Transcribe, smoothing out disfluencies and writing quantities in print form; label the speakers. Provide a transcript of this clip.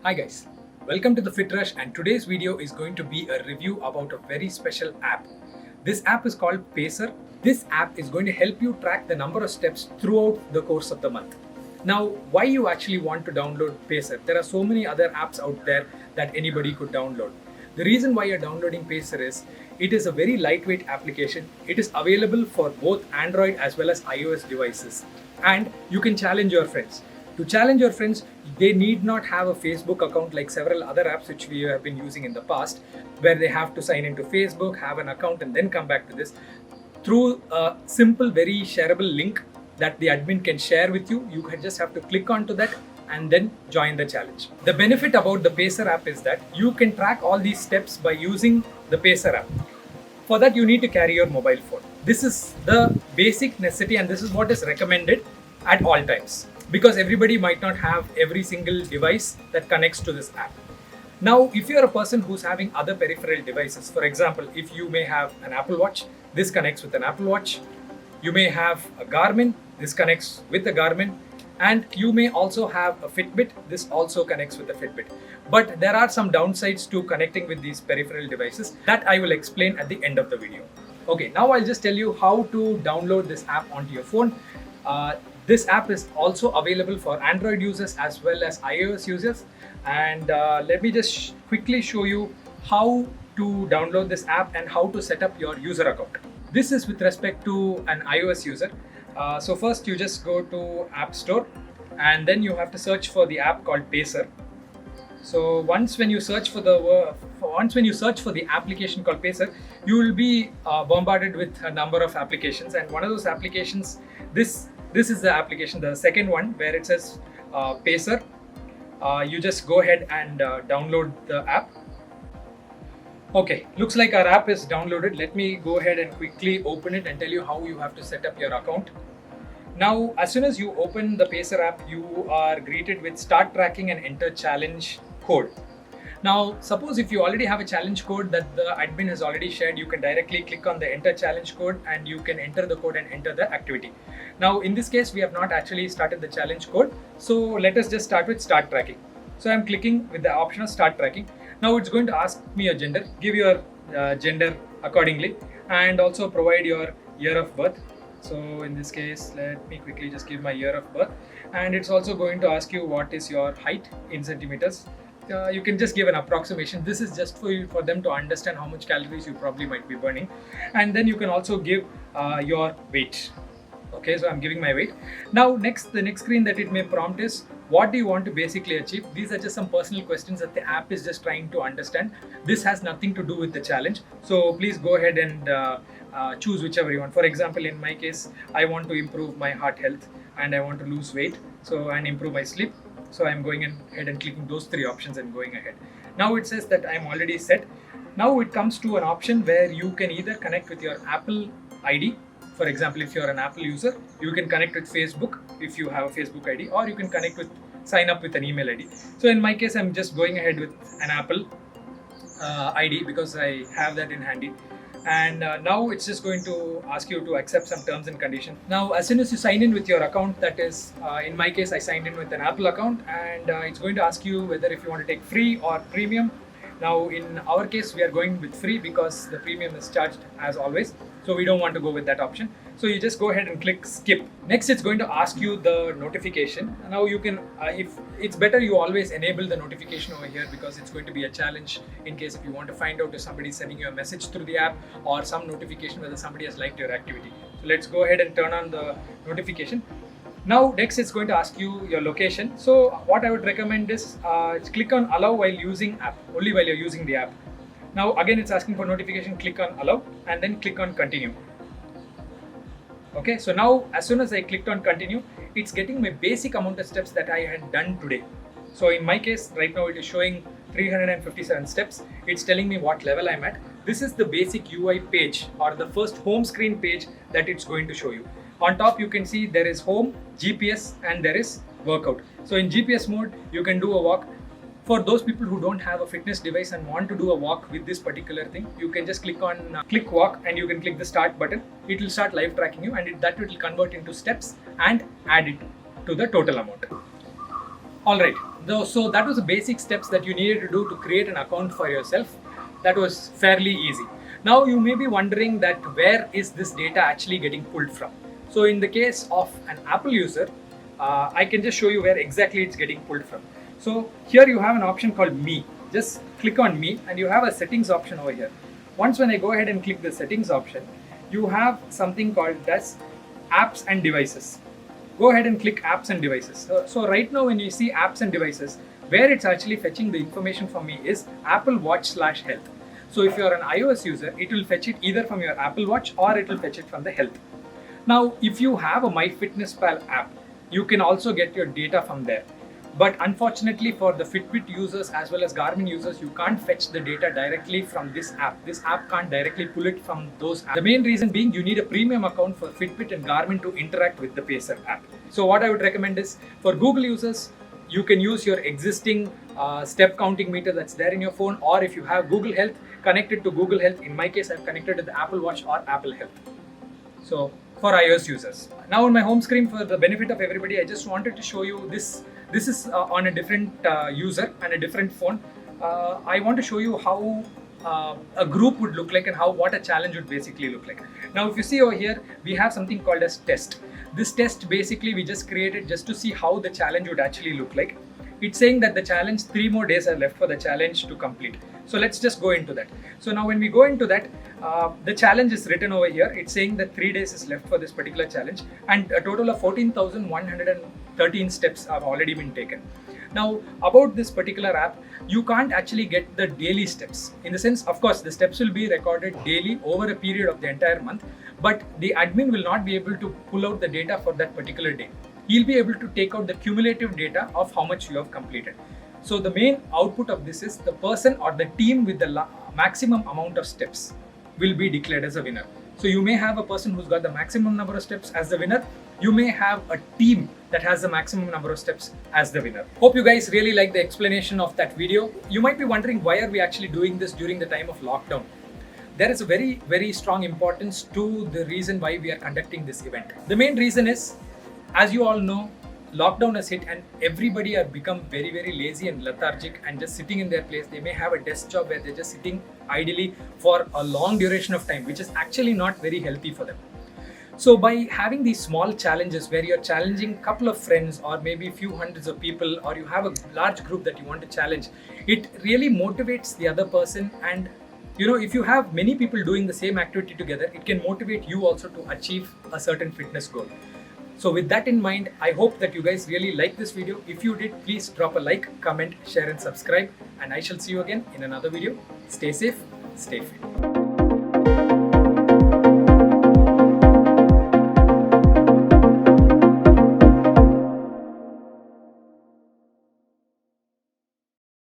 Speaker 1: Hi guys, welcome to the Fit Rush, and today's video is going to be a review about a very special app. This app is called Pacer. This app is going to help you track the number of steps throughout the course of the month. Now, why you actually want to download Pacer? There are so many other apps out there that anybody could download. The reason why you're downloading Pacer is it is a very lightweight application. It is available for both Android as well as iOS devices, and you can challenge your friends. To challenge your friends, they need not have a Facebook account like several other apps which we have been using in the past, where they have to sign into Facebook, have an account, and then come back to this. Through a simple, very shareable link that the admin can share with you, you just have to click onto that and then join the challenge. The benefit about the Pacer app is that you can track all these steps by using the Pacer app. For that, you need to carry your mobile phone. This is the basic necessity, and this is what is recommended at all times, because everybody might not have every single device that connects to this app. Now, if you're a person who's having other peripheral devices, for example, if you may have an Apple Watch, this connects with an Apple Watch. You may have a Garmin, this connects with a Garmin. And you may also have a Fitbit, this also connects with a Fitbit. But there are some downsides to connecting with these peripheral devices that I will explain at the end of the video. Okay, now I'll just tell you how to download this app onto your phone. This app is also available for Android users as well as iOS users. And let me just quickly show you how to download this app and how to set up your user account. This is with respect to an iOS user. So first you just go to App Store, and then you have to search for the app called Pacer. So once when you search for the application called Pacer, you will be bombarded with a number of applications, and one of those applications, this is the application, the second one, where it says Pacer. You just go ahead and download the app. Okay, looks like our app is downloaded. Let me go ahead and quickly open it and tell you how you have to set up your account. Now, as soon as you open the Pacer app, you are greeted with start tracking and enter challenge code. Now, suppose if you already have a challenge code that the admin has already shared, you can directly click on the enter challenge code and you can enter the code and enter the activity. Now, in this case, we have not actually started the challenge code. So let us just start with start tracking. So I'm clicking with the option of start tracking. Now it's going to ask me a gender, give your gender accordingly, and also provide your year of birth. So in this case, let me quickly just give my year of birth, and it's also going to ask you what is your height in centimeters. You can just give an approximation. This is just for them to understand how much calories you probably might be burning, and then you can also give your weight. Okay, so I'm giving my weight. Now the next screen that it may prompt is, what do you want to basically achieve? These are just some personal questions that the app is just trying to understand. This has nothing to do with the challenge. So please go ahead and choose whichever you want. For example, in my case, I want to improve my heart health and I want to lose weight, and improve my sleep. So I'm going ahead and clicking those three options and going ahead. Now it says that I'm already set. Now it comes to an option where you can either connect with your Apple ID. For example, if you're an Apple user, you can connect with Facebook if you have a Facebook ID, or you can sign up with an email ID. So in my case, I'm just going ahead with an Apple ID because I have that in handy. And now it's just going to ask you to accept some terms and conditions. Now, as soon as you sign in with your account, that is, in my case, I signed in with an Apple account, and it's going to ask you whether if you want to take free or premium. Now, in our case, we are going with free because the premium is charged as always. So we don't want to go with that option. So you just go ahead and click skip. Next, it's going to ask you the notification. Now you can, if it's better, you always enable the notification over here, because it's going to be a challenge in case if you want to find out if somebody is sending you a message through the app or some notification whether somebody has liked your activity. So let's go ahead and turn on the notification. Now next it's going to ask you your location. So what I would recommend is click on allow while using app, only while you're using the app. Now again it's asking for notification, click on allow and then click on continue. Okay, so now as soon as I clicked on continue, it's getting my basic amount of steps that I had done today. So in my case, right now it is showing 357 steps. It's telling me what level I'm at. This is the basic UI page, or the first home screen page that it's going to show you. On top, you can see there is home, GPS, and there is workout. So in GPS mode, you can do a walk. For those people who don't have a fitness device and want to do a walk with this particular thing, you can just click on click walk, and you can click the start button. It will start live tracking you, and that will convert into steps and add it to the total amount. Alright, so that was the basic steps that you needed to do to create an account for yourself. That was fairly easy. Now you may be wondering that where is this data actually getting pulled from? So in the case of an Apple user, I can just show you where exactly it's getting pulled from. So here you have an option called Me. Just click on Me and you have a settings option over here. Once when I go ahead and click the settings option, you have something called as apps and devices. Go ahead and click apps and devices. So right now when you see apps and devices, where it's actually fetching the information for me is Apple Watch/health. So if you're an iOS user, it will fetch it either from your Apple Watch or it will fetch it from the health. Now, if you have a MyFitnessPal app, you can also get your data from there. But unfortunately for the Fitbit users as well as Garmin users, you can't fetch the data directly from this app. This app can't directly pull it from those apps. The main reason being you need a premium account for Fitbit and Garmin to interact with the Pacer app. So what I would recommend is for Google users, you can use your existing step counting meter that's there in your phone, or if you have Google Health, connect it to Google Health. In my case, I've connected to the Apple Watch or Apple Health. So for iOS users. Now on my home screen, for the benefit of everybody, I just wanted to show you this. This is on a different user and a different phone. I want to show you how a group would look like and what a challenge would basically look like. Now if you see over here, we have something called as test. This test basically we just created just to see how the challenge would actually look like. It's saying that the challenge, 3 more days are left for the challenge to complete. So let's just go into that. So now when we go into that, the challenge is written over here. It's saying that 3 days is left for this particular challenge and a total of 14,113 steps have already been taken. Now about this particular app, you can't actually get the daily steps. In the sense, of course, the steps will be recorded daily over a period of the entire month, but the admin will not be able to pull out the data for that particular day. He'll be able to take out the cumulative data of how much you have completed. So the main output of this is the person or the team with the maximum amount of steps will be declared as a winner. So you may have a person who's got the maximum number of steps as the winner. You may have a team that has the maximum number of steps as the winner. Hope you guys really like the explanation of that video. You might be wondering, why are we actually doing this during the time of lockdown? There is a very, very strong importance to the reason why we are conducting this event. The main reason is, as you all know, lockdown has hit and everybody have become very, very lazy and lethargic and just sitting in their place. They may have a desk job where they're just sitting idly for a long duration of time, which is actually not very healthy for them. So by having these small challenges where you're challenging a couple of friends or maybe a few hundreds of people, or you have a large group that you want to challenge, it really motivates the other person. And if you have many people doing the same activity together, it can motivate you also to achieve a certain fitness goal. So with that in mind, I hope that you guys really like this video. If you did, please drop a like, comment, share and subscribe. And I shall see you again in another video. Stay safe, stay fit.